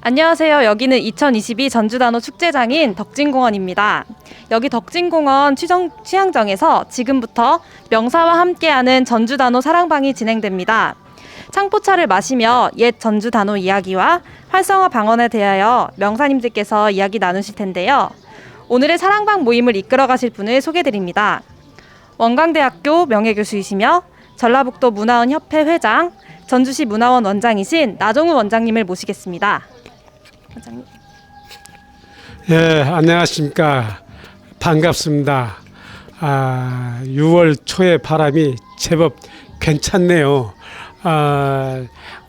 안녕하세요. 여기는 2022 전주단오 축제장인 덕진공원입니다. 여기 덕진공원 취향정에서 지금부터 명사와 함께하는 전주단오 사랑방이 진행됩니다. 창포차를 마시며 옛 전주단오 이야기와 활성화 방언에 대하여 명사님들께서 이야기 나누실 텐데요. 오늘의 사랑방 모임을 이끌어 가실 분을 소개드립니다. 원광대학교 명예교수이시며 전라북도 문화원협회 회장, 전주시 문화원 원장이신 나종우 원장님을 모시겠습니다. 원장님. 예, 안녕하십니까. 반갑습니다. 6월 초의 바람이 제법 괜찮네요.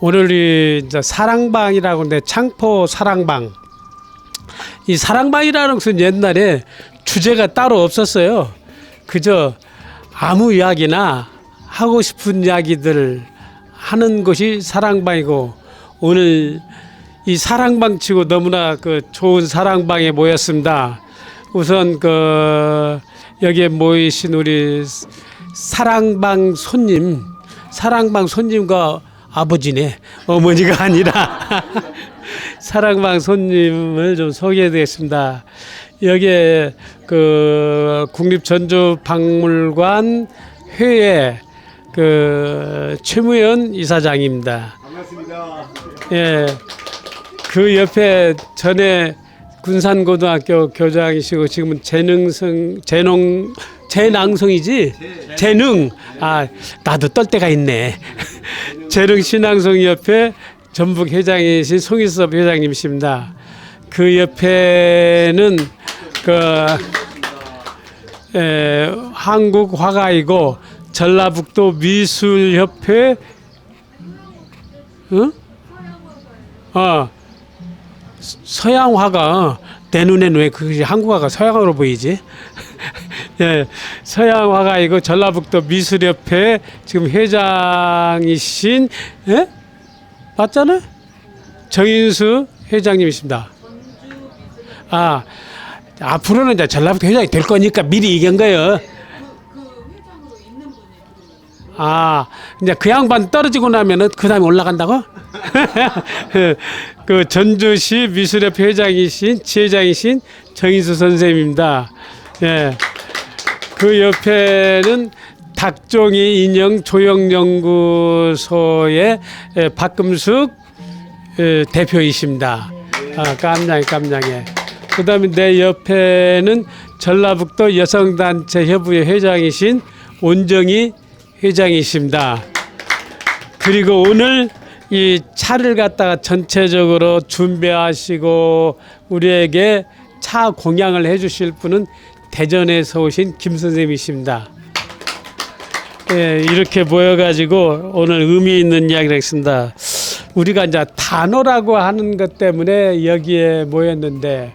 오늘이 이제 사랑방이라고 하는데 창포 사랑방. 이 사랑방이라는 것은 옛날에 주제가 따로 없었어요. 그저 아무 이야기나 하고 싶은 이야기들 하는 것이 사랑방이고, 오늘 이 사랑방 치고 너무나 좋은 사랑방에 모였습니다. 우선 여기에 모이신 우리 사랑방 손님과 아버지네, 어머니가 아니라 사랑방 손님을 좀 소개해드리겠습니다. 여기에 국립전주박물관 회의 최무현 이사장입니다. 반갑습니다. 예. 그 옆에 전에 군산고등학교 교장이시고 지금은 재낭송이지? 재능. 나도 떨 때가 있네. 재능 신앙송협회 전북 회장이신 송일섭 회장님이십니다. 그 옆에는 한국 화가이고 전라북도 미술협회 서양 화가, 내 눈에는 왜 그게 한국 화가 서양으로 보이지? 예, 서양 화가이고 전라북도 미술협회 지금 회장이신, 예? 맞잖아요? 정인수 회장님이십니다. 앞으로는 이제 전라북도 회장이 될 거니까 미리 얘기한 거예요. 이제 그 양반 떨어지고 나면은 그 다음에 올라간다고? 전주시 미술협회 회장이신, 지회장이신 정인수 선생님입니다. 예. 그 옆에는 닭종이 인형 조형연구소의 박금숙 대표이십니다. 깜냥해. 그 다음에 내 옆에는 전라북도 여성단체 협의회 회장이신 온정희 회장이십니다. 그리고 오늘 이 차를 갖다가 전체적으로 준비하시고 우리에게 차 공양을 해주실 분은 대전에서 오신 김 선생님이십니다. 예, 이렇게 모여가지고 오늘 의미 있는 이야기를 했습니다. 우리가 이제 단오라고 하는 것 때문에 여기에 모였는데,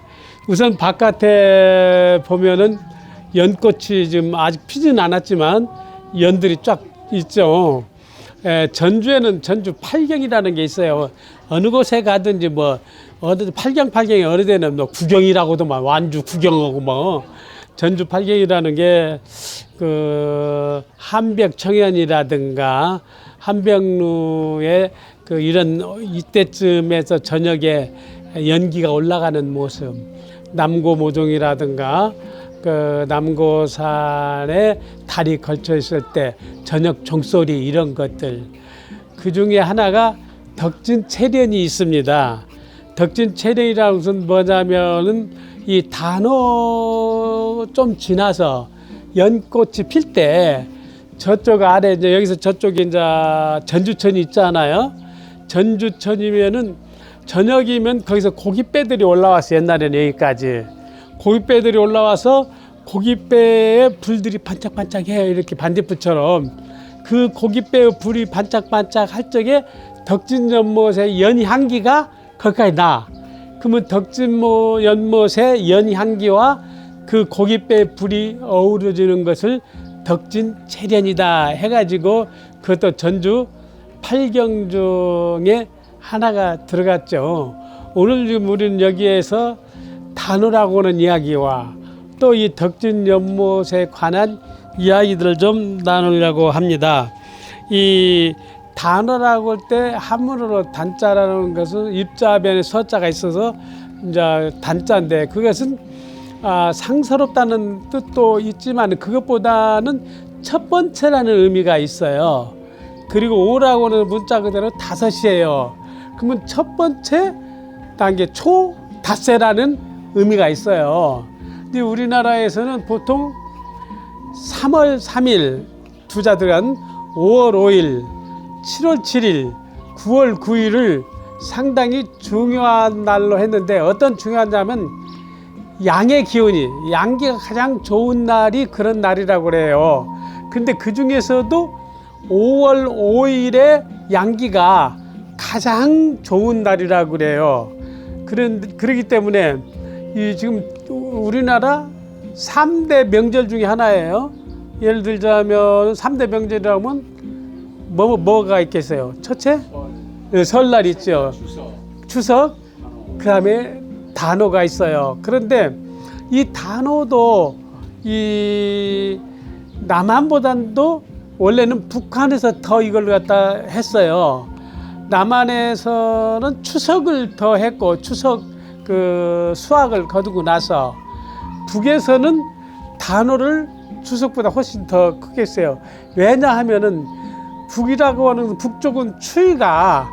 우선 바깥에 보면은 연꽃이 지금 아직 피지는 않았지만 연들이 쫙 있죠. 전주에는 전주 팔경이라는 게 있어요. 어느 곳에 가든지 어느 팔경에 어느 데는 구경이라고도 완주 구경하고 전주 팔경이라는 게 한벽청연이라든가 한벽루에 이런 이때쯤에서 저녁에 연기가 올라가는 모습, 남고모종이라든가 남고산에 달이 걸쳐 있을 때 저녁 종소리, 이런 것들. 그 중에 하나가 덕진체련이 있습니다. 덕진체련이라는 것은 뭐냐면은 이 단오 좀 지나서 연꽃이 필 때 저쪽 아래, 이제 여기서 저쪽에 이제 전주천이 있잖아요. 전주천이면은 저녁이면 거기서 고깃배들이 올라왔어. 옛날에는 여기까지 고깃배들이 올라와서 고깃배에 불들이 반짝반짝해요. 이렇게 반딧불처럼. 그 고깃배의 불이 반짝반짝 할 적에 덕진연못의 연향기가 거기까지 나. 그러면 덕진연못의 연향기와 그 고깃배의 불이 어우러지는 것을 덕진체련이다 해가지고, 그것도 전주 팔경 중에 하나가 들어갔죠. 오늘 지금 우리는 여기에서 단오라고 하는 이야기와 또 이 덕진연못에 관한 이야기들을 좀 나누려고 합니다. 이 단어라고 할 때 한문으로 단자라는 것은 입자변에 서자가 있어서 이제 단자인데 그것은 상서롭다는 뜻도 있지만 그것보다는 첫 번째라는 의미가 있어요. 그리고 오라고는 문자 그대로 다섯이에요. 그러면 첫 번째 단계 초 닷새라는 의미가 있어요. 근데 우리나라에서는 보통 3월 3일 두자 들어간 5월 5일, 7월 7일, 9월 9일을 상당히 중요한 날로 했는데 어떤 중요하냐면 양의 기운이 양기가 가장 좋은 날이 그런 날이라고 그래요. 근데 그 중에서도 5월 5일에 양기가 가장 좋은 날이라고 그래요. 그러기 때문에 이 지금 우리나라 3대 명절 중에 하나예요. 예를 들자면 3대 명절이라면 뭐가 있겠어요? 첫째? 설날 있죠. 추석. 그다음에 단오가 있어요. 그런데 이 단오도 이 남한보다도 원래는 북한에서 더 이걸 갖다 했어요. 남한에서는 추석을 더 했고 추석 그 수확을 거두고 나서 북에서는 단오를 추석보다 훨씬 더 크게 했어요. 왜냐하면은 북이라고 하는 북쪽은 추위가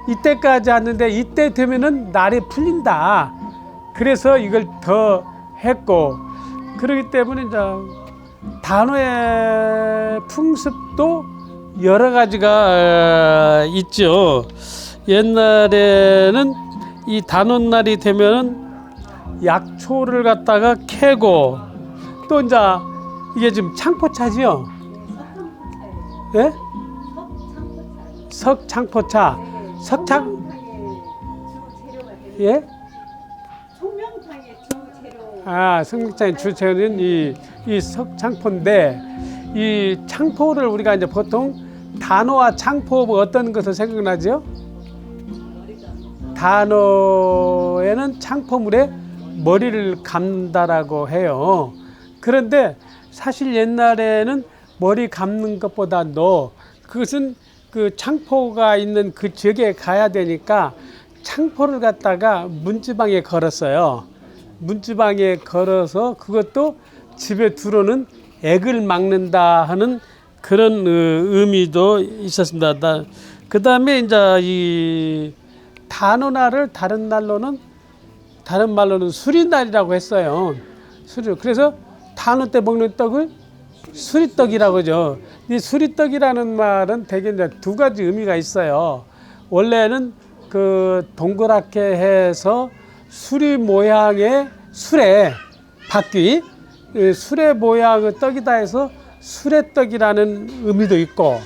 이때까지 왔는데 이때 되면은 날이 풀린다. 그래서 이걸 더 했고 그렇기 때문에 이제 단오의 풍습도 여러 가지가 있죠. 옛날에는 이 단오날이 되면은 약초를 갖다가 캐고 또 이제 이게 지금 창포차지요. 예? 석창포차. 석창. 예? 송명탕의 주재료. 성명탕의 주재료는 이 석창포인데 이 창포를 우리가 이제 보통 단오와 창포 뭐 어떤 것을 생각나죠? 단오에는 창포물에 머리를 감다라고 해요. 그런데 사실 옛날에는 머리 감는 것보다도 그것은 그 창포가 있는 그 지역에 가야 되니까 창포를 갖다가 문지방에 걸었어요. 문지방에 걸어서 그것도 집에 들어오는 액을 막는다 하는 그런 의미도 있었습니다. 그 다음에 이제 이 단오날을 다른 말로는 수리날이라고 했어요. 그래서 단오 때 먹는 떡을 수리떡이라고 하죠. 이 수리떡이라는 말은 대개 이제 두 가지 의미가 있어요. 원래는 그 동그랗게 해서 수리 모양의 수레 바퀴, 수레 모양의 떡이다 해서 수레떡이라는 의미도 있고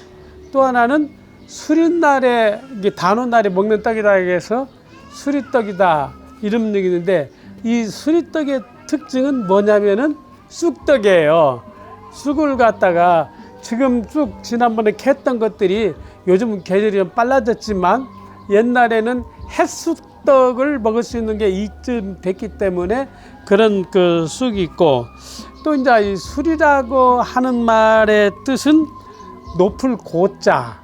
또 하나는 수리날에 단오날에 먹는 떡이다 해서 수리떡이다 이런 얘기 있는데 이 수리떡의 특징은 뭐냐면은 쑥떡이에요. 쑥을 갖다가 지금 쑥 지난번에 캤던 것들이 요즘은 계절이 좀 빨라졌지만 옛날에는 햇쑥떡을 먹을 수 있는 게 이쯤 됐기 때문에 그런 그 쑥이 있고 또 이제 이 술이라고 하는 말의 뜻은 높을 고자,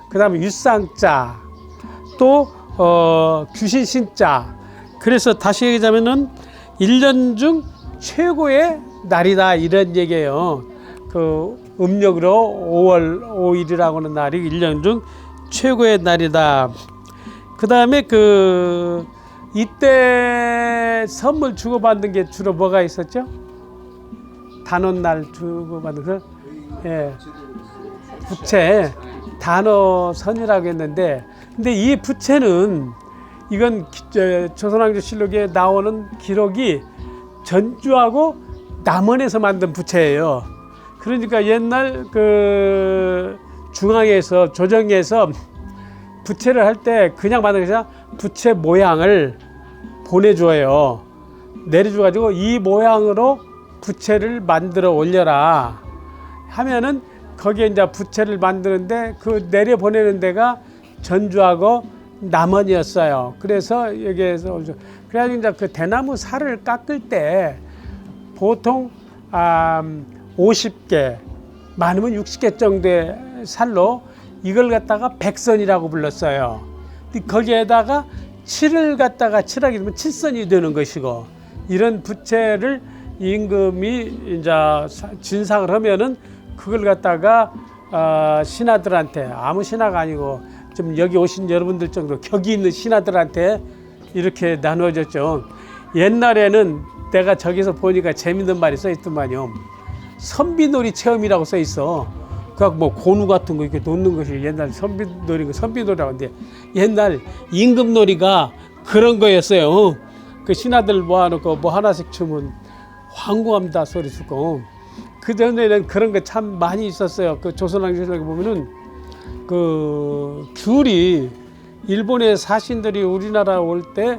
그다음에 윗상자, 또 귀신 신자. 그래서 다시 얘기하자면은 1년 중 최고의 날이다 이런 얘기예요. 그 음력으로 5월 5일이라고 하는 날이 1년 중 최고의 날이다. 그다음에 그 이때 선물 주고받는 게 주로 뭐가 있었죠? 단오날 주고받는 거, 예, 부채, 단오선이라고 했는데, 근데 이 부채는 이건 조선왕조실록에 나오는 기록이 전주하고 남원에서 만든 부채예요. 그러니까 옛날 그 중앙에서 조정에서 부채를 할 때 그냥 만든 것이 아니라 부채 모양을 보내줘요. 내려줘가지고 이 모양으로 부채를 만들어 올려라 하면은 거기에 이제 부채를 만드는데 그 내려 보내는 데가 전주하고 남원이었어요. 그래서 여기에서 그래가지고 이제 그 대나무 살을 깎을 때 보통 50개 많으면 60개 정도의 살로 이걸 갖다가 백선이라고 불렀어요. 근데 거기에다가 7을 갖다가 칠하게 되면 7선이 되는 것이고, 이런 부채를 임금이 이제 진상을 하면은 그걸 갖다가 신하들한테, 아무 신하가 아니고 좀 여기 오신 여러분들 정도 격이 있는 신하들한테 이렇게 나누어졌죠. 옛날에는 내가 저기서 보니까 재밌는 말이 써 있더만요. 선비놀이 체험이라고 써 있어. 그 뭐 고누 같은 거 이렇게 놓는 것이 옛날 선비놀이라고 하는데, 옛날 임금놀이가 그런 거였어요. 그 신하들 모아놓고 뭐 하나씩 추면 황공합니다 소리 듣고. 그 전에는 그런 거 참 많이 있었어요. 그 조선왕조실에 보면은 그 귤이, 일본의 사신들이 우리나라 올 때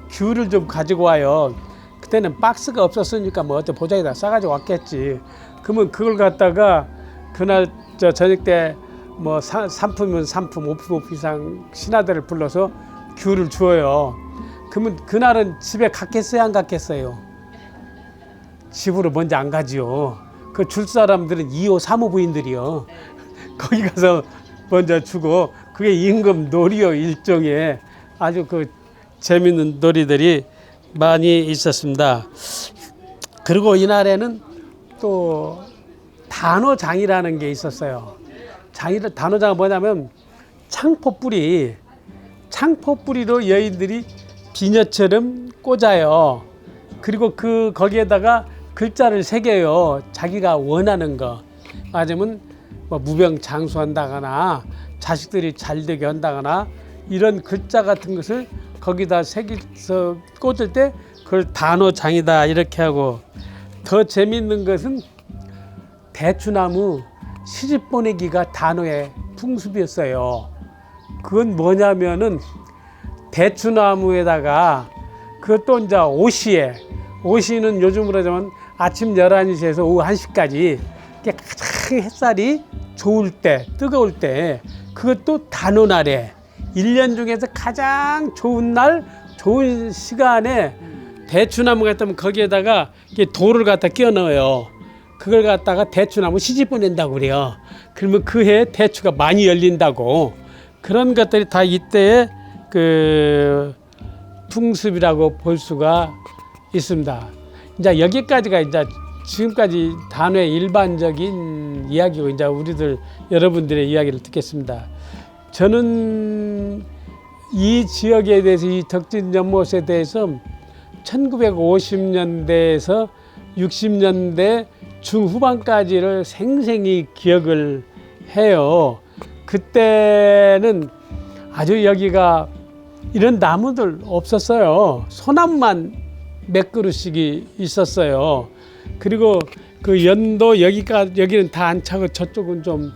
귤을 좀 가지고 와요. 그때는 박스가 없었으니까 뭐 어떤 보자기다 싸가지고 왔겠지. 그러면 그걸 갖다가 그날 저녁 때 뭐 상품이면 상품, 오품 이상 신하들을 불러서 귤을 주어요. 그러면 그날은 집에 갔겠어요, 안 갔겠어요? 집으로 먼저 안 가지요. 그 줄 사람들은 2호, 3호 부인들이요. 거기 가서 먼저 주고, 그게 임금 놀이요, 일종의. 아주 그 재밌는 놀이들이 많이 있었습니다. 그리고 이날에는 또 단오장이라는 게 있었어요. 단오장은 뭐냐면 창포뿌리로 여인들이 비녀처럼 꽂아요. 그리고 거기에다가 글자를 새겨요. 자기가 원하는 거. 맞으면 뭐 무병장수한다거나 자식들이 잘 되게 한다거나 이런 글자 같은 것을 거기다 새겨서 꽂을 때 그걸 단오장이다 이렇게 하고, 더 재미있는 것은 대추나무 시집 보내기가 단오의 풍습이었어요. 그건 뭐냐면은 대추나무에다가 그것도 이제 오시는 요즘으로 하자면 아침 11시에서 오후 1시까지 가장 햇살이 좋을 때, 뜨거울 때, 그것도 단오날에 1년 중에서 가장 좋은 날, 좋은 시간에 대추나무 같으면 거기에다가 돌을 갖다 끼워 넣어요. 그걸 갖다가 대추나무 시집 보낸다고 그래요. 그러면 그 해에 대추가 많이 열린다고. 그런 것들이 다 이때의 그 풍습이라고 볼 수가 있습니다. 이제 여기까지가 이제 지금까지 단오의 일반적인 이야기고, 이제 여러분들의 이야기를 듣겠습니다. 저는 이 지역에 대해서, 이 덕진 연못에 대해서 1950년대에서 60년대 중후반까지를 생생히 기억을 해요. 그때는 아주 여기가 이런 나무들 없었어요. 소나무만 몇 그루씩이 있었어요. 그리고 그 연도 여기는 다 안 차고 저쪽은 좀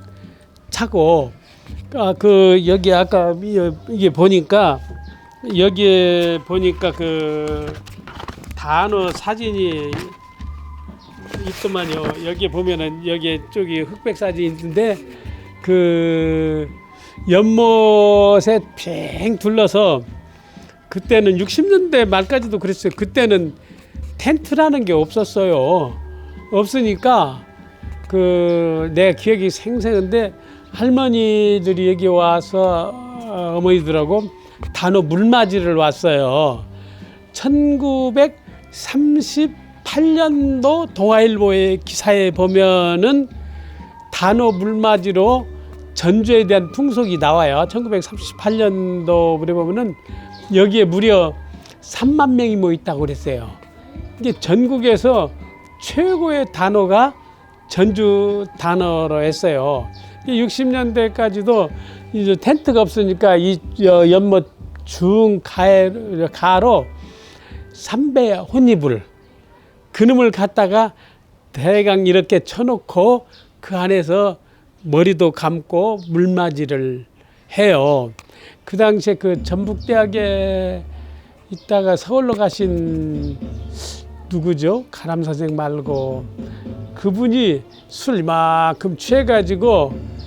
차고, 여기 아까 이게 보니까, 여기에 보니까 그 단오 사진이 있더만요. 여기 보면은 여기 쪽이 흑백 사진이 있는데, 그 연못에 팽 둘러서, 그때는 60년대 말까지도 그랬어요. 그때는 텐트라는 게 없었어요. 없으니까 내 기억이 생생한데, 할머니들이 여기 와서 어머니들하고 단오 물맞이를 왔어요. 1938년도 동아일보의 기사에 보면은 단오 물맞이로 전주에 대한 풍속이 나와요. 1938년도에 보면은 여기에 무려 3만 명이 모였다고 그랬어요. 이게 전국에서 최고의 단오가 전주 단오로 했어요. 60년대까지도 이제 텐트가 없으니까 이 연못 중 가로 삼배 혼이불, 그놈을 갖다가 대강 이렇게 쳐놓고 그 안에서 머리도 감고 물맞이를 해요. 그 당시에 그 전북대학에 있다가 서울로 가신 누구죠? 가람 선생 말고 그분이 술 이만큼 취해가지고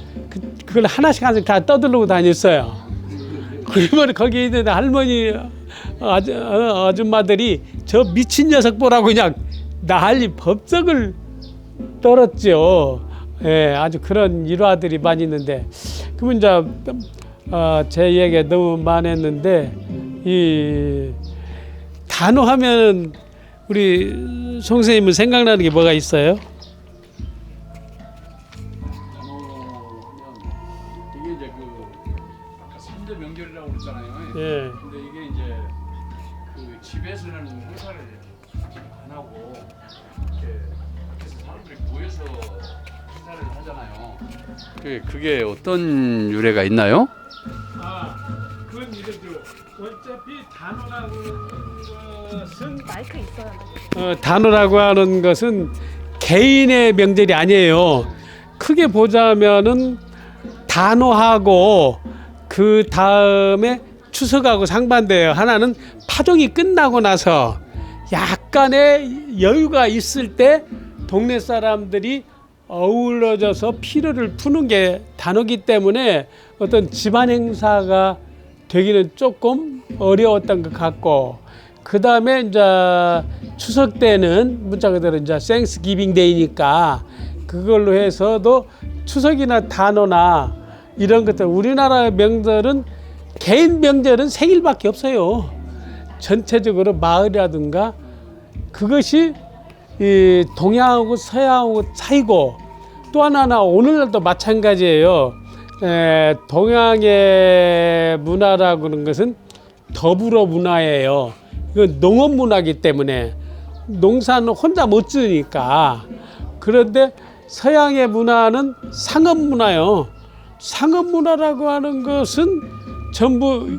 그걸 하나씩 다 떠들고 다녔어요. 그러면 거기에 있는 할머니 아줌마들이 저 미친 녀석 보라고 그냥 난리 법석을 떨었죠. 예, 아주 그런 일화들이 많이 있는데 그러면 이제 제 얘기가 너무 많았는데 이 단호하면 우리 송 선생님은 생각나는 게 뭐가 있어요? 이게 이제 아까 3대 명절이라고 그랬잖아요. 예. 근데 이게 이제 집에서는 행사를 안 하고 이렇게 밖에서 사람들이 모여서 행사를 하잖아요. 그게 어떤 유래가 있나요? 그건 이거죠. 어차피 단호라고 하는 것은 마이크 있어요. 단호라고 하는 것은 개인의 명절이 아니에요. 크게 보자면은 단호하고 그 다음에 추석하고 상반돼요. 하나는 파종이 끝나고 나서 약간의 여유가 있을 때 동네 사람들이 어우러져서 피로를 푸는 게 단호기 때문에 어떤 집안 행사가 되기는 조금 어려웠던 것 같고, 그 다음에 이제 추석 때는 문자 그대로 이제 생스기빙 데이니까 그걸로 해서도 추석이나 단오나 이런 것들, 우리나라의 명절은 개인 명절은 생일밖에 없어요. 전체적으로 마을이라든가 그것이 이 동양하고 서양하고 차이고, 또 하나는 오늘날도 마찬가지예요. 동양의 문화라고 하는 것은 더불어 문화예요. 이건 농업 문화이기 때문에 농사는 혼자 못 지으니까. 그런데 서양의 문화는 상업 문화요. 상업 문화라고 하는 것은 전부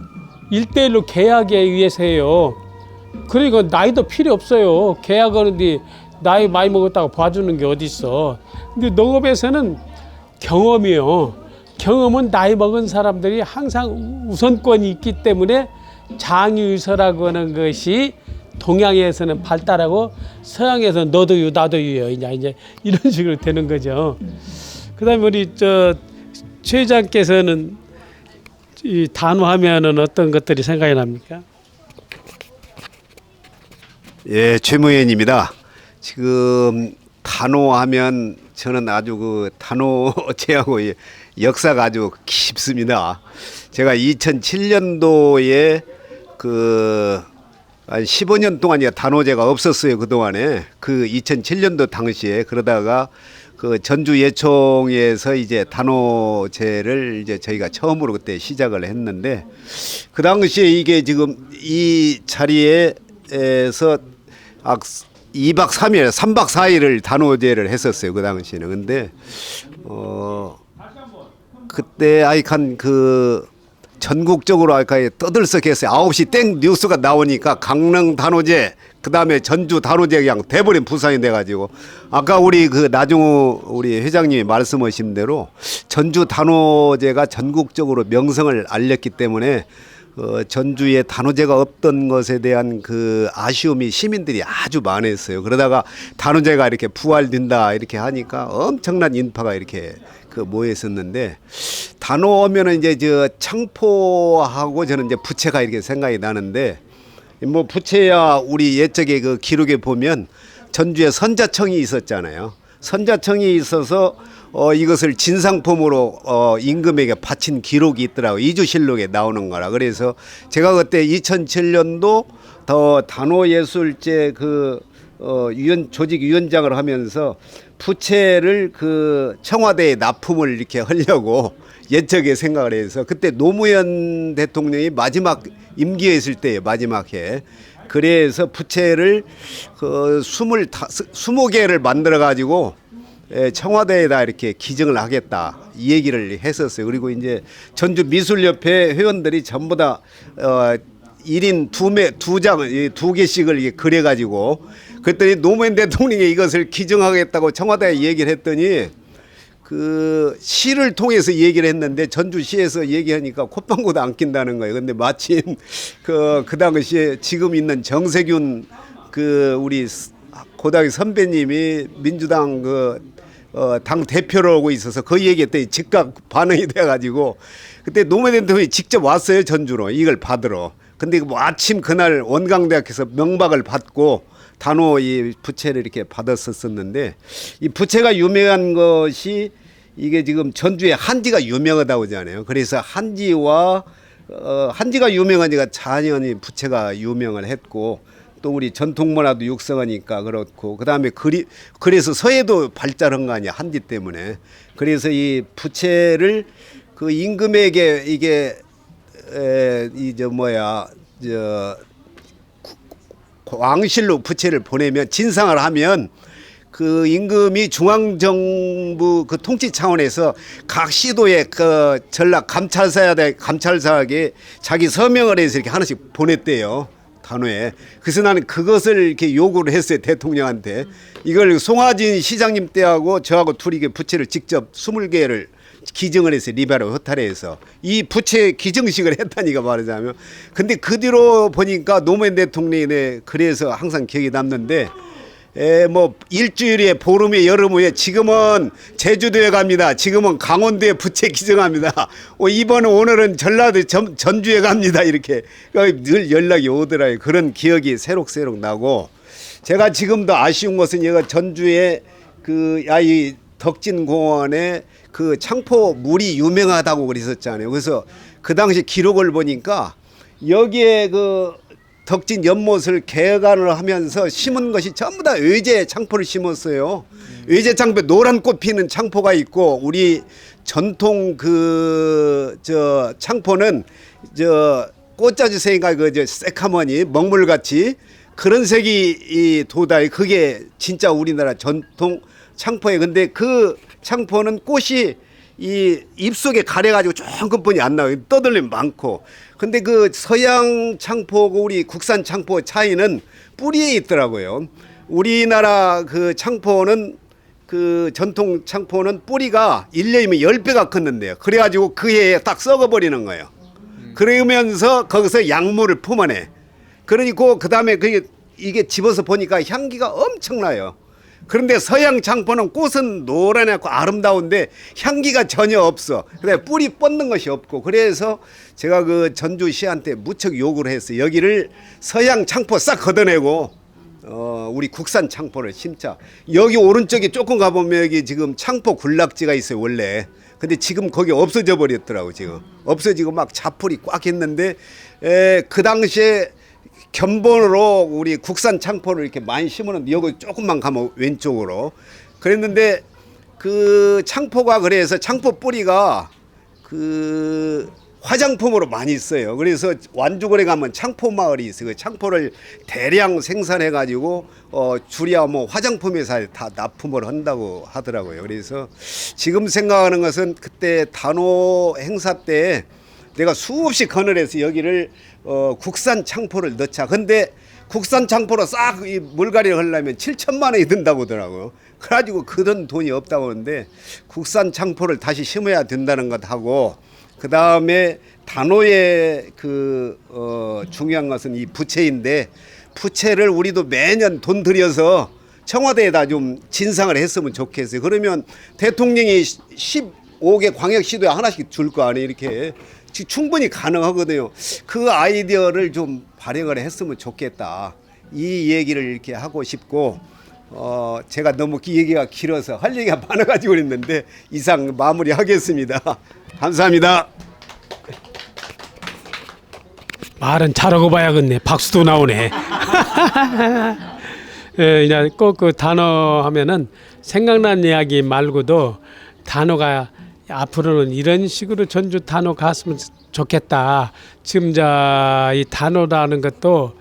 1대1로 계약에 의해서예요. 그러니까 나이도 필요 없어요. 계약하는데 나이 많이 먹었다고 봐주는 게 어디 있어. 근데 농업에서는 경험이요. 경험은 나이 먹은 사람들이 항상 우선권이 있기 때문에 장유유서라고 하는 것이 동양에서는 발달하고 서양에서는 너도 유 나도 유요 이제 이런 식으로 되는 거죠. 그다음에 우리 최 회장께서는 이 단호하면은 어떤 것들이 생각이 납니까? 예, 최무현입니다. 지금 단호하면 저는 아주 그 단호제하고 역사가 아주 깊습니다. 제가 2007년도에 한 15년 동안 단호제가 없었어요. 그동안에 그 2007년도 당시에. 그러다가 그 전주 예총에서 이제 단호제를 이제 저희가 처음으로 그때 시작을 했는데, 그 당시에 이게 지금 이 자리에서 2박 3일, 3박 4일을 단호제를 했었어요. 그 당시에는. 근데 그때 아이칸 전국적으로 아이칸 떠들썩했어요. 9시 땡 뉴스가 나오니까 강릉 단호제, 그 다음에 전주 단호제 그냥 돼버린 부산이 돼가지고, 아까 우리 나중우 우리 회장님이 말씀하신 대로 전주 단호제가 전국적으로 명성을 알렸기 때문에 전주에 단호제가 없던 것에 대한 그 아쉬움이 시민들이 아주 많았어요. 그러다가 단호제가 이렇게 부활된다 이렇게 하니까 엄청난 인파가 이렇게 모였었는데, 단호하면은 이제 청포하고 저는 이제 부채가 이렇게 생각이 나는데, 뭐 부채야 우리 옛적에 그 기록에 보면 전주에 선자청이 있었잖아요. 선자청이 있어서 이것을 진상품으로 임금에게 바친 기록이 있더라고요. 이주실록에 나오는 거라. 그래서 제가 그때 2007년도 더 단호예술제 조직위원장을 하면서 부채를 청와대에 납품을 이렇게 하려고 옛적에 생각을 해서, 그때 노무현 대통령이 마지막 임기에 있을 때예요. 마지막 해. 그래서 부채를 20개를 만들어 가지고 청와대에다 이렇게 기증을 하겠다 이 얘기를 했었어요. 그리고 이제 전주 미술협회 회원들이 전부 다 1인 2개씩을 이렇게 그려가지고, 그랬더니 노무현 대통령이 이것을 기증하겠다고 청와대에 얘기를 했더니 시를 통해서 얘기를 했는데 전주시에서 얘기하니까 콧방구도 안 낀다는 거예요. 근데 마침 그 당시에 지금 있는 정세균 우리 고등학교 선배님이 민주당 당 대표로 하고 있어서 그 얘기했더니 즉각 반응이 돼가지고, 그때 노무현 대통령이 직접 왔어요. 전주로 이걸 받으러. 근데 아침 그날 원광대학에서 명박을 받고 단호 이 부채를 이렇게 받았었는데 이 부채가 유명한 것이 이게 지금 전주에 한지가 유명하다고 하잖아요. 그래서 한지와 한지가 유명하니까 자연히 부채가 유명을 했고 또 우리 전통문화도 육성하니까 그렇고 그다음에 그래서 서해도 발달한 거 아니야 한지 때문에. 그래서 이 부채를 그 임금에게 이게 왕실로 부채를 보내면 진상을 하면 그 임금이 중앙정부 그 통치 차원에서 각 시도에 그 전략 감찰사에게 자기 서명을 해서 이렇게 하나씩 보냈대요. 단호에. 그래서 나는 그것을 이렇게 요구를 했어요. 대통령한테. 이걸 송하진 시장님 때하고 저하고 둘이 부채를 직접 20개를 기증을 했어요. 리베로 허탈에서. 이 부채 기증식을 했다니까 말하자면. 근데 그 뒤로 보니까 노무현 대통령이 그래서 항상 기억에 남는데 뭐 일주일에 보름에 여름 후에 지금은 제주도에 갑니다. 지금은 강원도에 부채 기증합니다. 이번은 오늘은 전라도 전주에 갑니다. 이렇게 늘 연락이 오더라고요. 그런 기억이 새록새록 나고 제가 지금도 아쉬운 것은 얘가 전주에 그 이 덕진공원에 그 창포 물이 유명하다고 그랬었잖아요. 그래서 그 당시 기록을 보니까 여기에 그 덕진 연못을 개간을 하면서 심은 것이 전부 다 의제 창포를 심었어요. 의제 창포 노란 꽃 피는 창포가 있고 우리 전통 창포는 꽃자주색인가 새카머니 먹물같이 그런 색이 이 도다에 그게 진짜 우리나라 전통 창포예요. 근데 그 창포는 꽃이 이 잎속에 가려가지고 조금뿐이 안 나와요. 떠들림 많고. 근데 그 서양 창포고 우리 국산 창포 차이는 뿌리에 있더라고요. 우리나라 그 창포는 그 전통 창포는 뿌리가 1년이면 10배가 컸는데요. 그래가지고 그 해에 딱 썩어버리는 거예요. 그러면서 거기서 약물을 품어내. 그러니까 그 다음에 이게 집어서 보니까 향기가 엄청나요. 그런데 서양 창포는 꽃은 노란하고 아름다운데 향기가 전혀 없어. 그래 뿌리 뻗는 것이 없고 그래서 제가 그 전주시한테 무척 요구를 했어요. 여기를 서양 창포 싹 걷어내고 우리 국산 창포를 심자. 여기 오른쪽에 조금 가보면 여기 지금 창포 군락지가 있어요 원래. 근데 지금 거기 없어져 버렸더라고 지금. 없어지고 막 자풀이 꽉 했는데 그 당시에 견본으로 우리 국산 창포를 이렇게 많이 심었는데 여기 조금만 가면 왼쪽으로 그랬는데 그 창포가 그래서 창포 뿌리가 그 화장품으로 많이 써요. 그래서 완주거리 가면 창포 마을이 있어요. 그 창포를 대량 생산해 가지고 줄이야 뭐 화장품 회사에 다 납품을 한다고 하더라고요. 그래서 지금 생각하는 것은 그때 단호 행사 때 내가 수없이 거느려서 여기를 국산 창포를 넣자. 근데 국산 창포로 싹 이 물갈이를 하려면 7천만 원이 든다고 하더라고요. 그래가지고 그런 돈이 없다고 하는데 국산 창포를 다시 심어야 된다는 것하고 그 다음에 단호의 중요한 것은 이 부채인데 부채를 우리도 매년 돈 들여서 청와대에다 좀 진상을 했으면 좋겠어요. 그러면 대통령이 15개 광역시도에 하나씩 줄 거 아니에요. 이렇게 충분히 가능하거든요. 그 아이디어를 좀 발행을 했으면 좋겠다. 이 얘기를 이렇게 하고 싶고 제가 너무 얘기가 길어서 할 얘기가 많아가지고 그랬는데 이상 마무리하겠습니다. 감사합니다. 말은 잘하고 봐야겠네. 박수도 나오네. 그냥 꼭 그 단어 하면은 생각난 이야기 말고도 단어가 앞으로는 이런 식으로 전주 단호 갔으면 좋겠다. 지금 이 단호라는 것도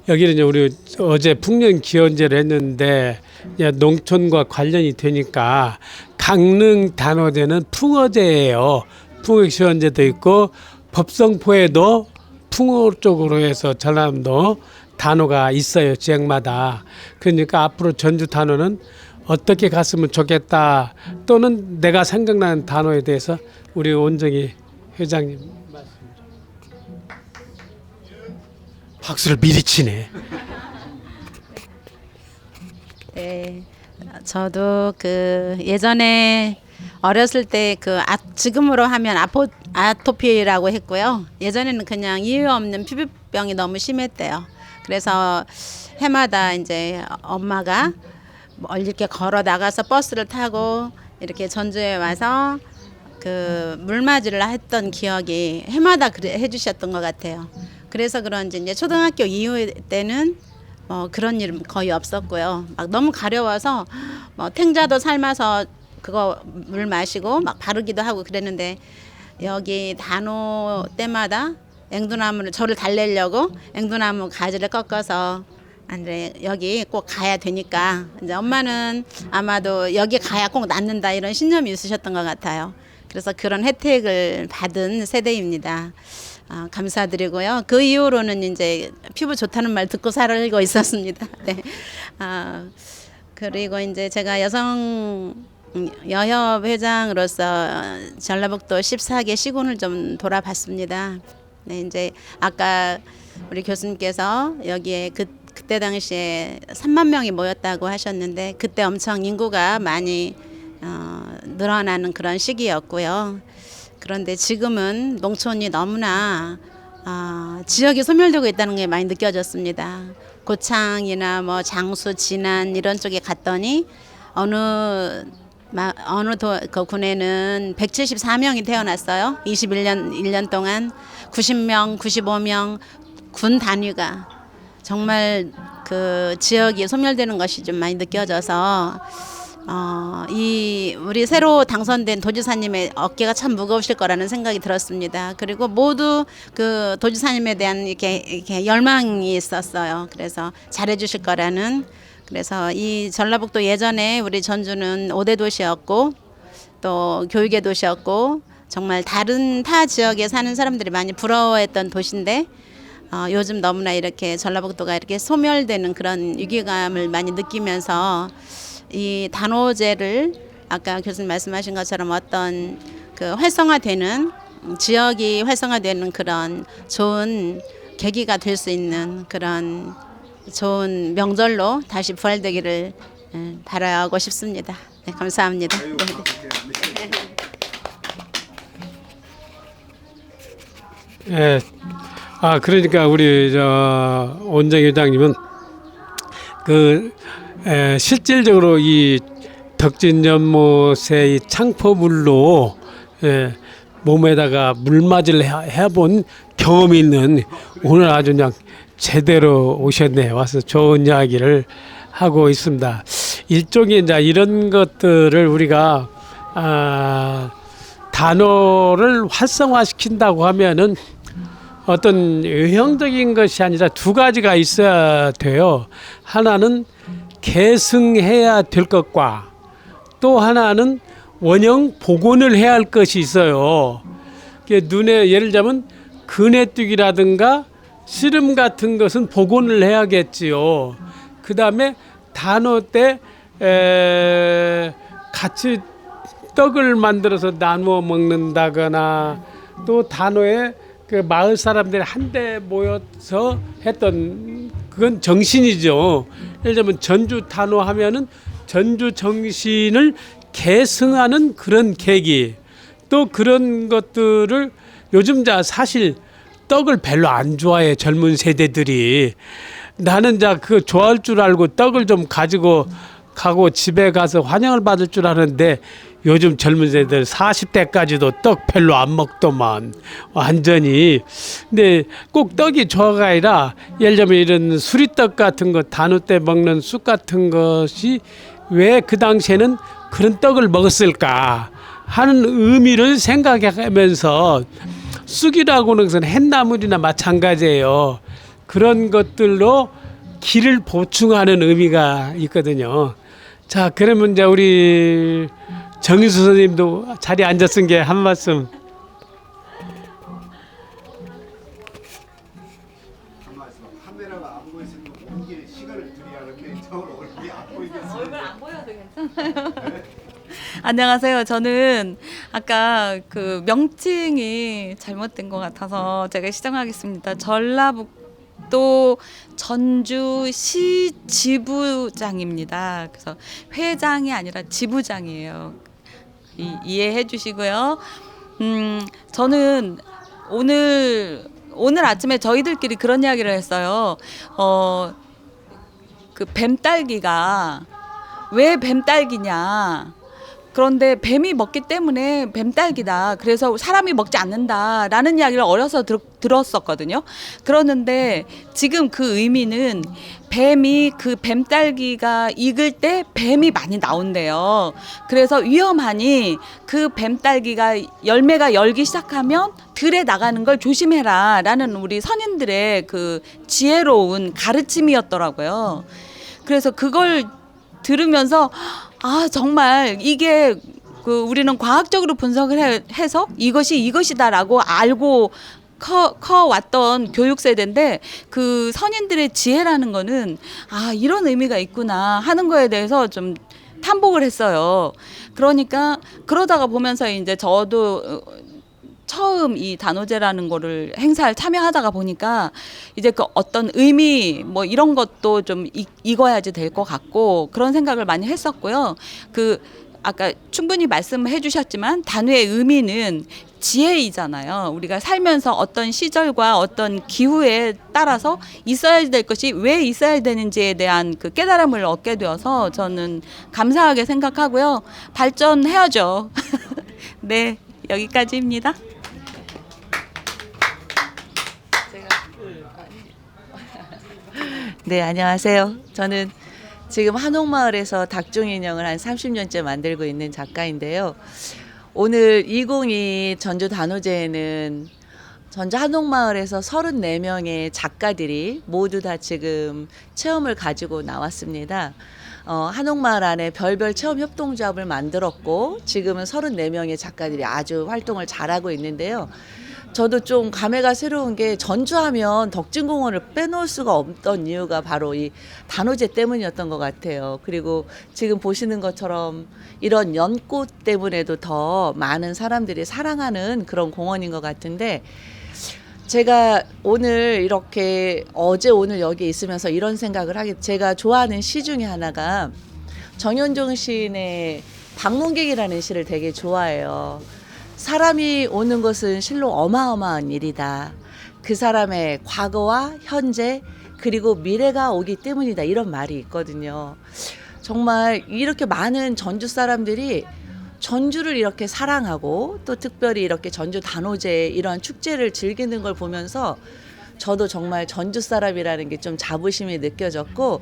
여기는 이제 우리 어제 풍년 기원제를 했는데 농촌과 관련이 되니까 강릉 단호제는 풍어제예요. 풍어 기원제도 있고 법성포에도 풍어 쪽으로 해서 전남도 단호가 있어요. 지역마다. 그러니까 앞으로 전주 단호는 어떻게 갔으면 좋겠다 또는 내가 생각나는 단어에 대해서 우리 온정희 회장님 말씀 좀. 박수를 미리 치네. 네, 저도 그 예전에 어렸을 때 지금으로 하면 아토피라고 했고요. 예전에는 그냥 이유 없는 피부병이 너무 심했대요. 그래서 해마다 이제 엄마가 멀리 이렇게 걸어 나가서 버스를 타고 이렇게 전주에 와서 그 물맞이를 했던 기억이 해마다 해주셨던 것 같아요. 그래서 그런지 이제 초등학교 이후 때는 그런 일 거의 없었고요. 막 너무 가려워서 탱자도 삶아서 그거 물 마시고 막 바르기도 하고 그랬는데 여기 단오 때마다 앵두나무를 저를 달래려고 앵두나무 가지를 꺾어서 이제 여기 꼭 가야 되니까 이제 엄마는 아마도 여기 가야 꼭 낫는다 이런 신념이 있으셨던 것 같아요. 그래서 그런 혜택을 받은 세대입니다. 감사드리고요. 그 이후로는 이제 피부 좋다는 말 듣고 살고 있었습니다. 네. 그리고 이제 제가 여협 회장으로서 전라북도 14개 시군을 좀 돌아봤습니다. 네, 이제 아까 우리 교수님께서 여기에 그때 당시에 3만 명이 모였다고 하셨는데 그때 엄청 인구가 많이 늘어나는 그런 시기였고요. 그런데 지금은 농촌이 너무나 지역이 소멸되고 있다는 게 많이 느껴졌습니다. 고창이나 뭐 장수, 진안 이런 쪽에 갔더니 어느 그 군에는 174명이 태어났어요. 1년 동안 90명, 95명 군 단위가 정말 그 지역이 소멸되는 것이 좀 많이 느껴져서 우리 새로 당선된 도지사님의 어깨가 참 무거우실 거라는 생각이 들었습니다. 그리고 모두 그 도지사님에 대한 이렇게 열망이 있었어요. 그래서 잘해주실 거라는. 그래서 이 전라북도 예전에 우리 전주는 5대 도시였고 또 교육의 도시였고 정말 다른 타 지역에 사는 사람들이 많이 부러워했던 도시인데 요즘 너무나 이렇게 전라북도가 이렇게 소멸되는 그런 위기감을 많이 느끼면서 이 단오제를 아까 교수님 말씀하신 것처럼 어떤 그 활성화되는 지역이 활성화되는 그런 좋은 계기가 될 수 있는 그런 좋은 명절로 다시 부활되기를 바라고 싶습니다. 네, 감사합니다. 예. 그러니까 우리 원장 회장님은 실질적으로 이 덕진연못의 이 창포물로 몸에다가 물맞이를 해본 경험이 있는 오늘 아주 그냥 제대로 오셨네. 와서 좋은 이야기를 하고 있습니다. 일종의 이제 이런 것들을 우리가 단어를 활성화시킨다고 하면은 어떤 외형적인 것이 아니라 두 가지가 있어야 돼요. 하나는 계승해야 될 것과 또 하나는 원형 복원을 해야 할 것이 있어요. 눈에 예를 들자면 근해뜨기라든가 씨름 같은 것은 복원을 해야겠지요. 그 다음에 단오 때 같이 떡을 만들어서 나누어 먹는다거나 또 단오에 그 마을 사람들이 한데 모여서 했던 그건 정신이죠. 예를 들면 전주 단오 하면은 전주 정신을 계승하는 그런 계기 또 그런 것들을 요즘 사실 떡을 별로 안 좋아해 젊은 세대들이. 나는 그 좋아할 줄 알고 떡을 좀 가지고 가고 집에 가서 환영을 받을 줄 아는데 요즘 젊은 세대들 40대까지도 떡 별로 안 먹더만 완전히. 근데 꼭 떡이 좋아가 아니라 예를 들면 이런 수리떡 같은 거 단오 때 먹는 쑥 같은 것이 왜 그 당시에는 그런 떡을 먹었을까 하는 의미를 생각하면서 쑥이라고는 것은 햇나물이나 마찬가지예요. 그런 것들로 기를 보충하는 의미가 있거든요. 자, 그러면 이제 우리 정유수 선생님도 자리에 앉았은 게 한 말씀. 카메라가 안 보이시면 옮길 시간을 드려야 이렇게 얼굴이 안 보이겠어요. 얼굴 안 보여도 괜찮아요. 안녕하세요. 저는 아까 그 명칭이 잘못된 것 같아서 제가 시정하겠습니다. 전라북도 전주시 지부장입니다. 그래서 회장이 아니라 지부장이에요. 이해해 주시고요. 저는 오늘 오늘 아침에 저희들끼리 그런 이야기를 했어요. 그 뱀딸기가 왜 뱀딸기냐. 그런데 뱀이 먹기 때문에 뱀딸기다. 그래서 사람이 먹지 않는다라는 이야기를 어려서 들었었거든요. 그러는데 지금 그 의미는 뱀이 그 뱀딸기가 익을 때 뱀이 많이 나온대요. 그래서 위험하니 그 뱀딸기가 열매가 열기 시작하면 들에 나가는 걸 조심해라라는 우리 선인들의 그 지혜로운 가르침이었더라고요. 그래서 그걸 들으면서 아 정말 이게 그 우리는 과학적으로 분석을 해서 이것이다라고 알고 커 왔던 교육 세대인데 그 선인들의 지혜라는 거는 아 이런 의미가 있구나 하는 거에 대해서 좀 탐복을 했어요. 그러니까 그러다가 보면서 이제 저도 처음 이 단오제라는 거를 행사를 참여하다가 보니까 이제 그 어떤 의미 뭐 이런 것도 좀 익어야지 될 것 같고 그런 생각을 많이 했었고요. 그 아까 충분히 말씀해 주셨지만 단오의 의미는 지혜이잖아요. 우리가 살면서 어떤 시절과 어떤 기후에 따라서 있어야 될 것이 왜 있어야 되는지에 대한 그 깨달음을 얻게 되어서 저는 감사하게 생각하고요. 발전해야죠. 네, 여기까지입니다. 네, 안녕하세요. 저는 지금 한옥마을에서 닭종 인형을 한 30년째 만들고 있는 작가인데요. 오늘 2022 전주 단오제에는 전주 한옥마을에서 34명의 작가들이 모두 다 지금 체험을 가지고 나왔습니다. 한옥마을 안에 별별 체험 협동조합을 만들었고 지금은 34명의 작가들이 아주 활동을 잘하고 있는데요. 저도 좀 감회가 새로운 게 전주하면 덕진공원을 빼놓을 수가 없던 이유가 바로 이 단오제 때문이었던 것 같아요. 그리고 지금 보시는 것처럼 이런 연꽃 때문에도 더 많은 사람들이 사랑하는 그런 공원인 것 같은데 제가 오늘 이렇게 어제 오늘 여기 있으면서 이런 생각을 하게 제가 좋아하는 시 중에 하나가 정현종 시인의 방문객이라는 시를 되게 좋아해요. 사람이 오는 것은 실로 어마어마한 일이다. 그 사람의 과거와 현재 그리고 미래가 오기 때문이다. 이런 말이 있거든요. 정말 이렇게 많은 전주 사람들이 전주를 이렇게 사랑하고 또 특별히 이렇게 전주 단오제 이런 축제를 즐기는 걸 보면서 저도 정말 전주 사람이라는 게 좀 자부심이 느껴졌고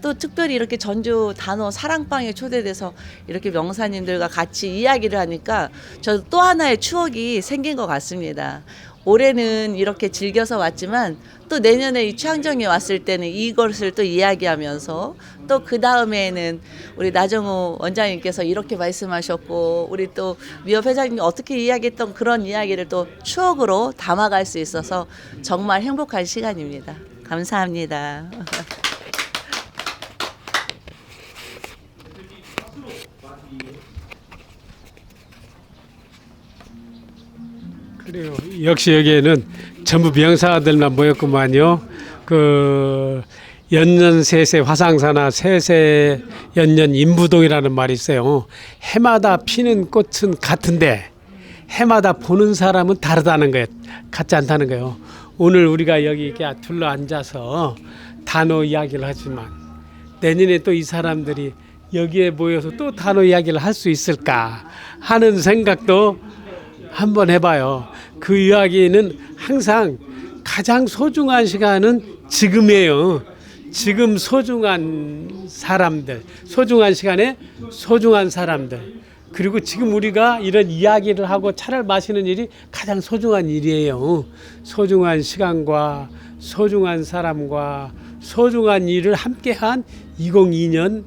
또 특별히 이렇게 전주 단오 사랑방에 초대돼서 이렇게 명사님들과 같이 이야기를 하니까 저도 또 하나의 추억이 생긴 것 같습니다. 올해는 이렇게 즐겨서 왔지만 또 내년에 이 취향정에 왔을 때는 이것을 또 이야기하면서 또 그 다음에는 우리 나정우 원장님께서 이렇게 말씀하셨고 우리 또 미업 회장님이 어떻게 이야기했던 그런 이야기를 또 추억으로 담아갈 수 있어서 정말 행복한 시간입니다. 감사합니다. 그래요. 역시 여기에는 전부 명사들만 모였구만요. 그 연년세세 화상사나 세세 연년 인부동이라는 말이 있어요. 해마다 피는 꽃은 같은데 해마다 보는 사람은 다르다는 거예요. 같지 않다는 거예요. 오늘 우리가 여기 이렇게 둘러 앉아서 단오 이야기를 하지만 내년에 또 이 사람들이 여기에 모여서 또 단오 이야기를 할 수 있을까 하는 생각도 한번 해봐요. 그 이야기는 항상 가장 소중한 시간은 지금이에요. 지금 소중한 사람들, 소중한 시간에 소중한 사람들. 그리고 지금 우리가 이런 이야기를 하고 차를 마시는 일이 가장 소중한 일이에요. 소중한 시간과 소중한 사람과 소중한 일을 함께한 2022년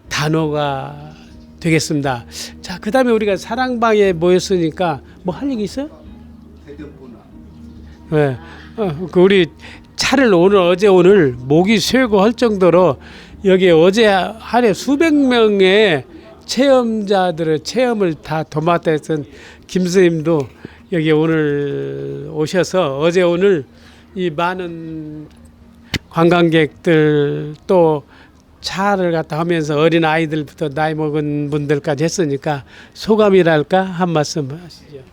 단오가 되겠습니다. 자, 그 다음에 우리가 사랑방에 모였으니까 뭐 할 얘기 있어요? 네. 그 우리 차를 어제 오늘 목이 쇠고 할 정도로 여기 어제 하루에 수백 명의 체험자들의 체험을 다 도맡았던 김 선생님도 여기 오늘 오셔서 어제 오늘 이 많은 관광객들 또 차를 갖다 하면서 어린 아이들부터 나이 먹은 분들까지 했으니까 소감이랄까 한 말씀 하시죠.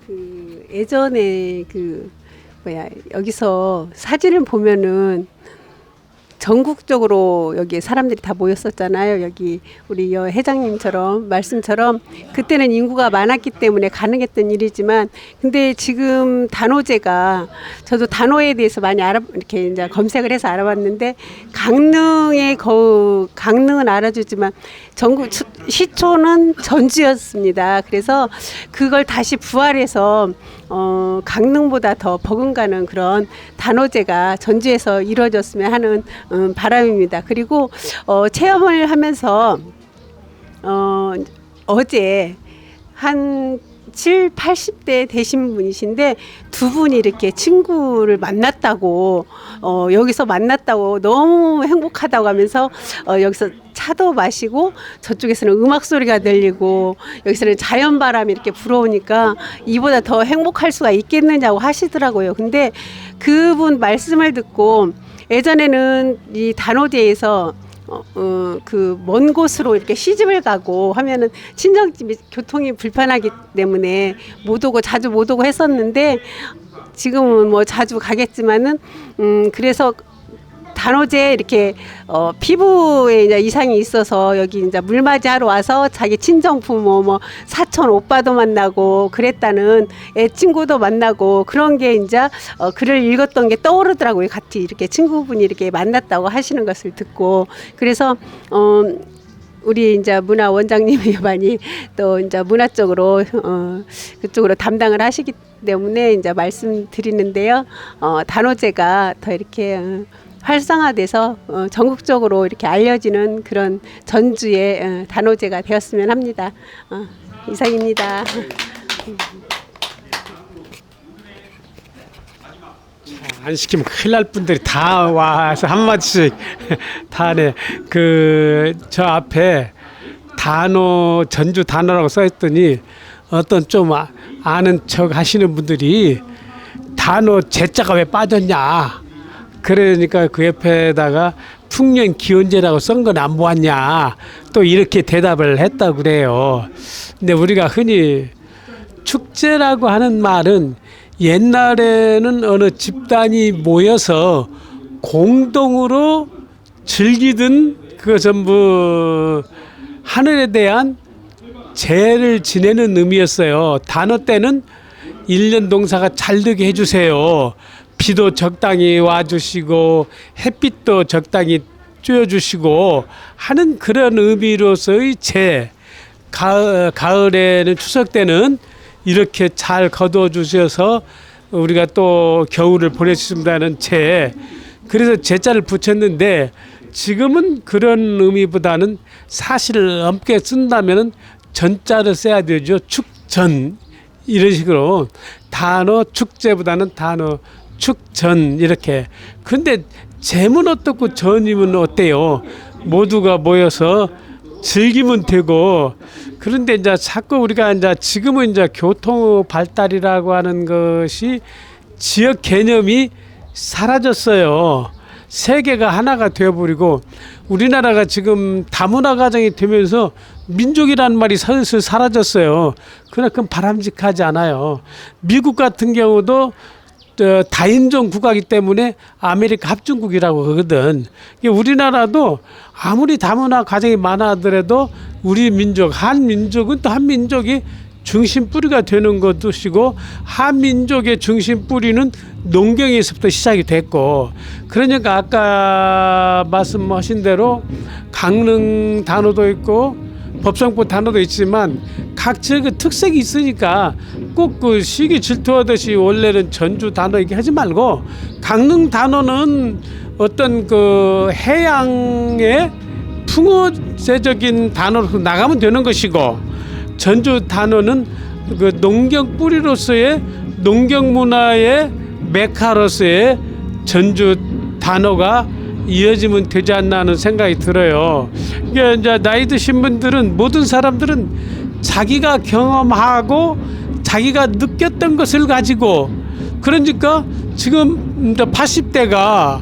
그 예전에 그 뭐야 여기서 사진을 보면은 전국적으로 여기 사람들이 다 모였었잖아요. 여기 우리 여 회장님처럼 말씀처럼 그때는 인구가 많았기 때문에 가능했던 일이지만 근데 지금 단오제가 저도 단오에 대해서 많이 이렇게 이제 검색을 해서 알아봤는데 강릉은 알아주지만 전국 시초는 전주였습니다. 그래서 그걸 다시 부활해서 강릉보다 더 버금가는 그런 단오제가 전주에서 이루어졌으면 하는 바람입니다. 그리고 체험을 하면서 어제 한 7, 80대 되신 분이신데 두 분이 이렇게 친구를 만났다고 여기서 만났다고 너무 행복하다고 하면서 여기서 차도 마시고 저쪽에서는 음악 소리가 들리고 여기서는 자연 바람이 이렇게 불어오니까 이보다 더 행복할 수가 있겠느냐고 하시더라고요. 근데 그분 말씀을 듣고 예전에는 이 단오제에서 그 먼 곳으로 이렇게 시집을 가고 하면은 친정집이 교통이 불편하기 때문에 자주 못 오고 했었는데 지금은 뭐 자주 가겠지만은 그래서 단오제 이렇게 피부에 이제 이상이 있어서 여기 이제 물맞이하러 와서 자기 친정 부모 뭐 사촌 오빠도 만나고 그랬다는 애 친구도 만나고 그런 게 이제 글을 읽었던 게 떠오르더라고요. 같이 이렇게 친구분이 이렇게 만났다고 하시는 것을 듣고 그래서 우리 이제 문화 원장님이 많이 또 이제 문화 쪽으로 그쪽으로 담당을 하시기 때문에 이제 말씀드리는데요. 단오제가 더 이렇게 활성화돼서 전국적으로 이렇게 알려지는 그런 전주의 단오제가 되었으면 합니다. 이상입니다. 안 시키면 큰일 날 분들이 다 와서 한마디씩 다 하네. 저 앞에 전주 단오라고 써있더니 어떤 좀 아는 척 하시는 분들이 단오 제자가 왜 빠졌냐. 그러니까 그 옆에다가 풍년 기원제라고 쓴 건 안 보았냐. 또 이렇게 대답을 했다고 그래요. 근데 우리가 흔히 축제라고 하는 말은 옛날에는 어느 집단이 모여서 공동으로 즐기던 그 전부 하늘에 대한 제를 지내는 의미였어요. 단오 때는 1년 농사가 잘 되게 해주세요. 비도 적당히 와주시고 햇빛도 적당히 쬐어주시고 하는 그런 의미로서의 제. 가을에는 추석 때는 이렇게 잘 거둬주셔서 우리가 또 겨울을 보내주신다는 제. 그래서 제자를 붙였는데 지금은 그런 의미보다는 사실 엄게 쓴다면 전자를 써야 되죠. 축전 이런 식으로 단오 축제보다는 단오 축전 이렇게. 근데 제문 어떻고 전이면 어때요? 모두가 모여서 즐기면 되고. 그런데 이제 자꾸 우리가 이제 지금은 이제 교통 발달이라고 하는 것이 지역 개념이 사라졌어요. 세계가 하나가 되어버리고 우리나라가 지금 다문화 가정이 되면서 민족이라는 말이 슬슬 사라졌어요. 그러나 그건 바람직하지 않아요. 미국 같은 경우도 다인종 국가이기 때문에 아메리카 합중국이라고 그러거든. 우리나라도 아무리 다문화 가정이 많아더라도 우리 민족, 한민족은 또 한민족이 중심 뿌리가 되는 것이고 한민족의 중심 뿌리는 농경에서부터 시작이 됐고 그러니까 아까 말씀하신 대로 강릉 단오도 있고 법성포 단오도 있지만 각 지역의 특색이 있으니까 꼭 그 시기 질투하듯이 원래는 전주 단오 얘기 하지 말고 강릉 단오는 어떤 그 해양의 풍어제적인 단어로 나가면 되는 것이고 전주 단오는 그 농경 뿌리로서의 농경 문화의 메카로서의 전주 단오가 이어지면 되지 않나 하는 생각이 들어요. 이게 이제 나이 드신 분들은 모든 사람들은 자기가 경험하고 자기가 느꼈던 것을 가지고 그러니까 지금 이제 80대가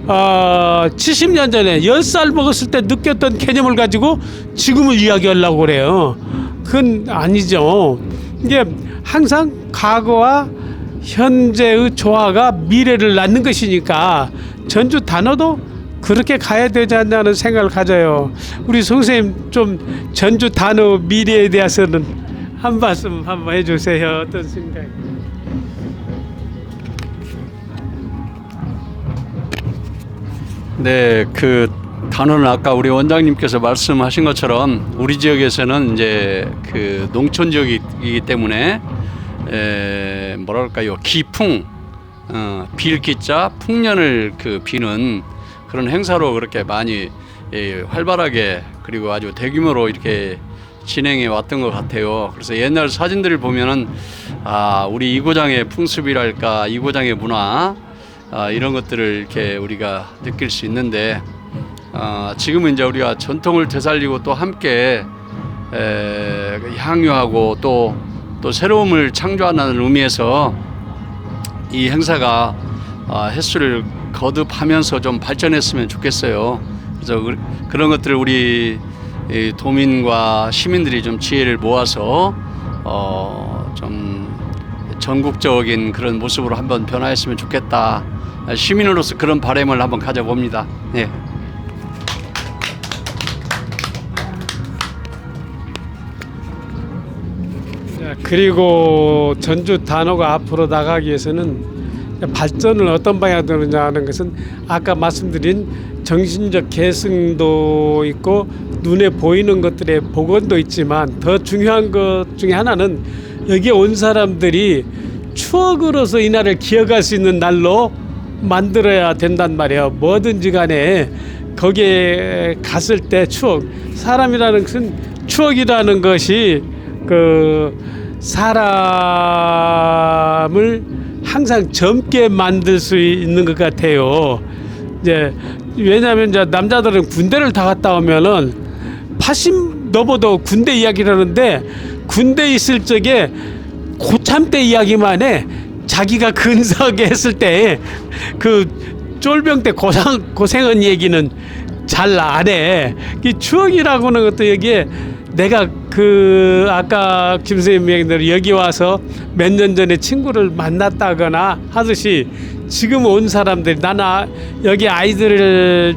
70년 전에 10살 먹었을 때 느꼈던 개념을 가지고 지금을 이야기하려고 그래요. 그건 아니죠. 이게 항상 과거와 현재의 조화가 미래를 낳는 것이니까 전주 단어도 그렇게 가야 되지 않냐는 생각을 가져요. 우리 선생님 좀 전주 단어 미래에 대해서는 한 말씀 한번 해주세요. 어떤 생각? 네, 그 단어는 아까 우리 원장님께서 말씀하신 것처럼 우리 지역에서는 이제 그 농촌 지역이기 때문에 뭐랄까요, 기풍, 빌기자 풍년을 그 비는 그런 행사로 그렇게 많이 활발하게 그리고 아주 대규모로 이렇게 진행해 왔던 것 같아요. 그래서 옛날 사진들을 보면은 우리 이고장의 풍습이랄까, 이고장의 문화, 이런 것들을 이렇게 우리가 느낄 수 있는데, 지금은 이제 우리가 전통을 되살리고 또 함께 향유하고 또 새로움을 창조하는 의미에서 이 행사가 횟수를 거듭하면서 좀 발전했으면 좋겠어요. 그래서 그런 것들을 우리 도민과 시민들이 좀 지혜를 모아서 좀 전국적인 그런 모습으로 한번 변화했으면 좋겠다. 시민으로서 그런 바람을 한번 가져봅니다. 네. 그리고 전주 단어가 앞으로 나가기 위해서는 발전을 어떤 방향으로 하느냐 하는 것은 아까 말씀드린 정신적 계승도 있고 눈에 보이는 것들의 복원도 있지만 더 중요한 것 중에 하나는 여기에 온 사람들이 추억으로서 이 날을 기억할 수 있는 날로 만들어야 된단 말이에요. 뭐든지 간에 거기에 갔을 때 추억, 사람이라는 것은 추억이라는 것이 그 사람을 항상 젊게 만들 수 있는 것 같아요. 이제 왜냐하면 이제 남자들은 군대를 다 갔다 오면은 80 넘어도 군대 이야기를 하는데 군대 있을 적에 고참 때 이야기만 해. 자기가 근사하게 했을 때 그 쫄병 때 고생한 얘기는 잘 안 해. 이 추억이라고 하는 것도 여기에 내가 그 아까 김 선생님 얘기대로 여기 와서 몇 년 전에 친구를 만났다거나 하듯이 지금 온 사람들이 나는 여기 아이들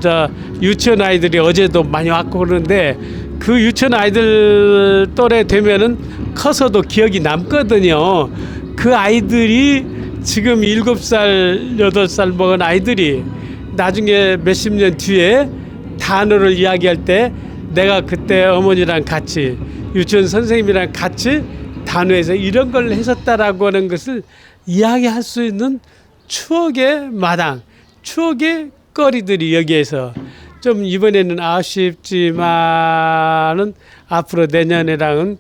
유치원 아이들이 어제도 많이 왔고 그러는데 그 유치원 아이들 또래 되면은 커서도 기억이 남거든요. 그 아이들이 지금 7살, 8살 먹은 아이들이 나중에 몇십 년 뒤에 단어를 이야기할 때 내가 그때 어머니랑 같이 유치원 선생님이랑 같이 단어에서 이런 걸 했었다라고 하는 것을 이야기할 수 있는 추억의 마당, 추억의 거리들이 여기에서 좀 이번에는 아쉽지만은 앞으로 내년에랑은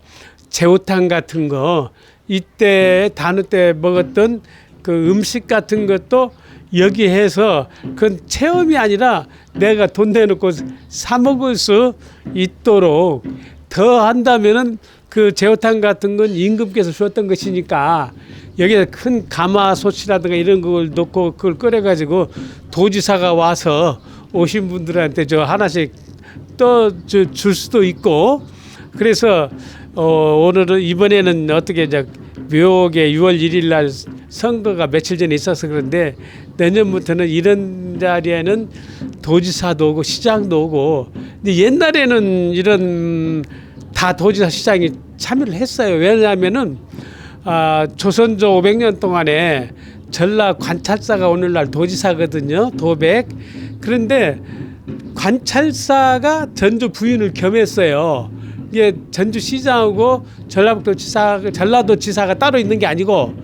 제우탕 같은 거 이때 단어 때 먹었던 그 음식 같은 것도 여기 해서 그건 체험이 아니라 내가 돈 내놓고 사 먹을 수 있도록 더 한다면은 그 제호탕 같은 건 임금께서 주었던 것이니까 여기에 큰 가마솥이라든가 이런 걸 놓고 그걸 끓여가지고 도지사가 와서 오신 분들한테 저 하나씩 또 줄 수도 있고 그래서 오늘은 이번에는 어떻게 이제 묘하게 6월 1일 날 선거가 며칠 전에 있어서 그런데 내년부터는 이런 자리에는 도지사도 오고 시장도 오고 근데 옛날에는 이런 다 도지사 시장이 참여를 했어요. 왜냐하면은 조선조 500년 동안에 전라 관찰사가 오늘날 도지사거든요. 도백. 그런데 관찰사가 전주 부인을 겸했어요. 이게 전주시장하고 전라도 지사가 따로 있는 게 아니고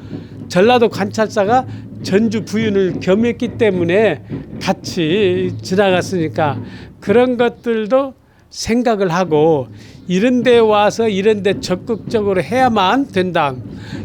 전라도 관찰사가 전주 부윤을 겸했기 때문에 같이 지나갔으니까 그런 것들도 생각을 하고 이런 데 와서 이런 데 적극적으로 해야만 된다.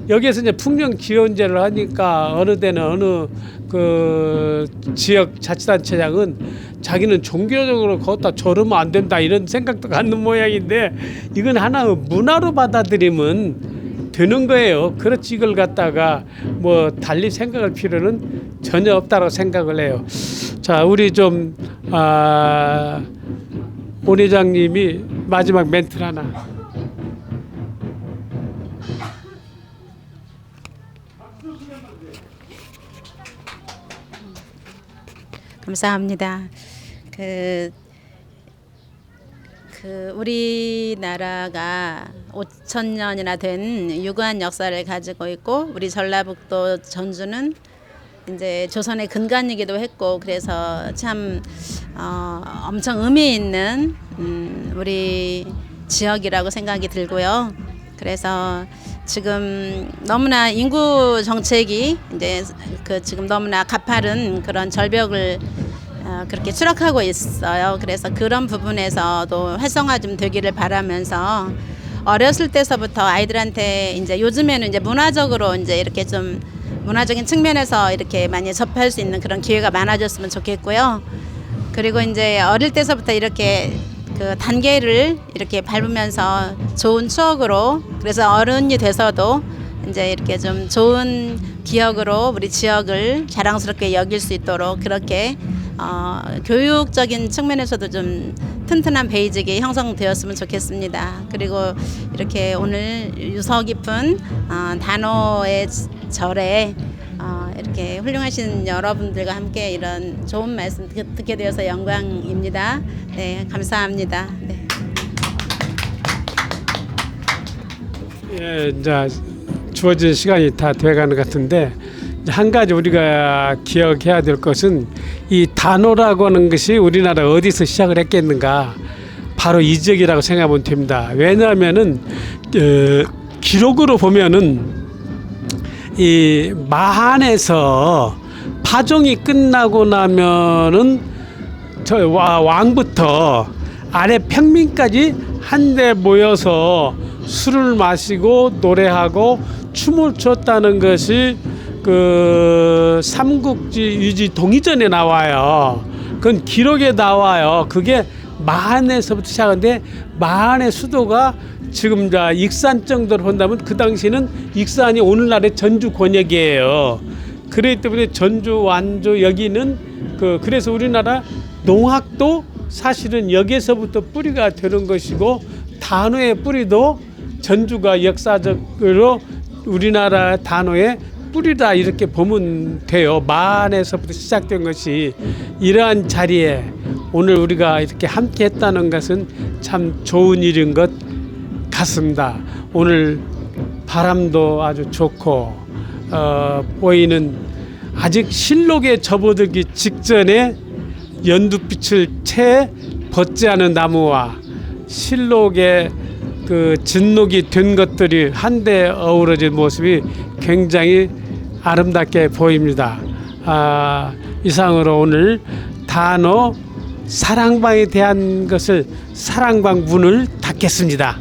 여기에서 이제 풍년 기원제를 하니까 어느 데는 어느 그 지역 자치단체장은 자기는 종교적으로 거기다 저러면 안 된다 이런 생각도 갖는 모양인데 이건 하나의 문화로 받아들이면 되는 거예요. 그렇지 이걸 갖다가 뭐 달리 생각할 필요는 전혀 없다고 생각을 해요. 자, 우리 좀 온 회장님이 마지막 멘트를 하나. 감사합니다. 우리나라가 5,000년이나 된 유구한 역사를 가지고 있고 우리 전라북도 전주는 이제 조선의 근간이기도 했고 그래서 참 엄청 의미 있는 우리 지역이라고 생각이 들고요. 그래서 지금 너무나 인구 정책이 이제 지금 너무나 가파른 그런 절벽을 그렇게 추락하고 있어요. 그래서 그런 부분에서도 활성화 좀 되기를 바라면서 어렸을 때서부터 아이들한테 이제 요즘에는 이제 문화적으로 이제 이렇게 좀 문화적인 측면에서 이렇게 많이 접할 수 있는 그런 기회가 많아졌으면 좋겠고요. 그리고 이제 어릴 때서부터 이렇게 그 단계를 이렇게 밟으면서 좋은 추억으로 그래서 어른이 돼서도 이제 이렇게 좀 좋은 기억으로 우리 지역을 자랑스럽게 여길 수 있도록 그렇게 교육적인 측면에서도 좀 튼튼한 베이직이 형성되었으면 좋겠습니다. 그리고 이렇게 오늘 유서 깊은 단오의 절에 이렇게 훌륭하신 여러분들과 함께 이런 좋은 말씀 듣게 되어서 영광입니다. 네, 감사합니다. 네. 예, 이제 주어진 시간이 다 돼가는 것 같은데 한 가지 우리가 기억해야 될 것은 이 단오라고 하는 것이 우리나라 어디서 시작을 했겠는가 바로 이 지역이라고 생각하면 됩니다. 왜냐하면은 기록으로 보면은 이 마한에서 파종이 끝나고 나면은 저 왕부터 아래 평민까지 한데 모여서 술을 마시고 노래하고 춤을 췄다는 것이 그 삼국지 유지 동의전에 나와요. 그건 기록에 나와요. 그게 마한에서부터 시작한데 마한의 수도가 지금 익산 정도로 본다면 그 당시에는 익산이 오늘날의 전주 권역이에요. 그렇기 때문에 전주, 완주 여기는 그래서 우리나라 농학도 사실은 여기에서부터 뿌리가 되는 것이고 단오의 뿌리도 전주가 역사적으로 우리나라 단오의 뿌리다 이렇게 보면 돼요. 마한에서부터 시작된 것이 이러한 자리에 오늘 우리가 이렇게 함께 했다는 것은 참 좋은 일인 것 같습니다. 오늘 바람도 아주 좋고 보이는 아직 실록에 접어들기 직전에 연두빛을 채 벗지 않은 나무와 실록에 그 진녹이 된 것들이 한데 어우러진 모습이 굉장히 아름답게 보입니다. 이상으로 오늘 단오 사랑방에 대한 것을 사랑방 문을 닫겠습니다.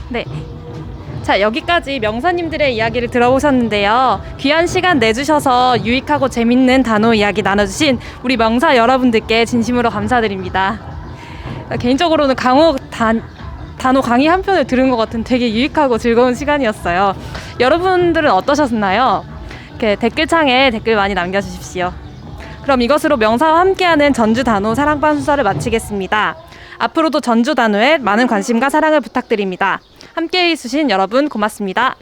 네. 자, 여기까지 명사님들의 이야기를 들어보셨는데요. 귀한 시간 내주셔서 유익하고 재밌는 단오 이야기 나눠주신 우리 명사 여러분들께 진심으로 감사드립니다. 개인적으로는 단오 강의 한 편을 들은 것 같은 되게 유익하고 즐거운 시간이었어요. 여러분들은 어떠셨나요? 이렇게 댓글창에 댓글 많이 남겨주십시오. 그럼 이것으로 명사와 함께하는 전주 단오 사랑방 순서를 마치겠습니다. 앞으로도 전주 단오에 많은 관심과 사랑을 부탁드립니다. 함께해 주신 여러분 고맙습니다.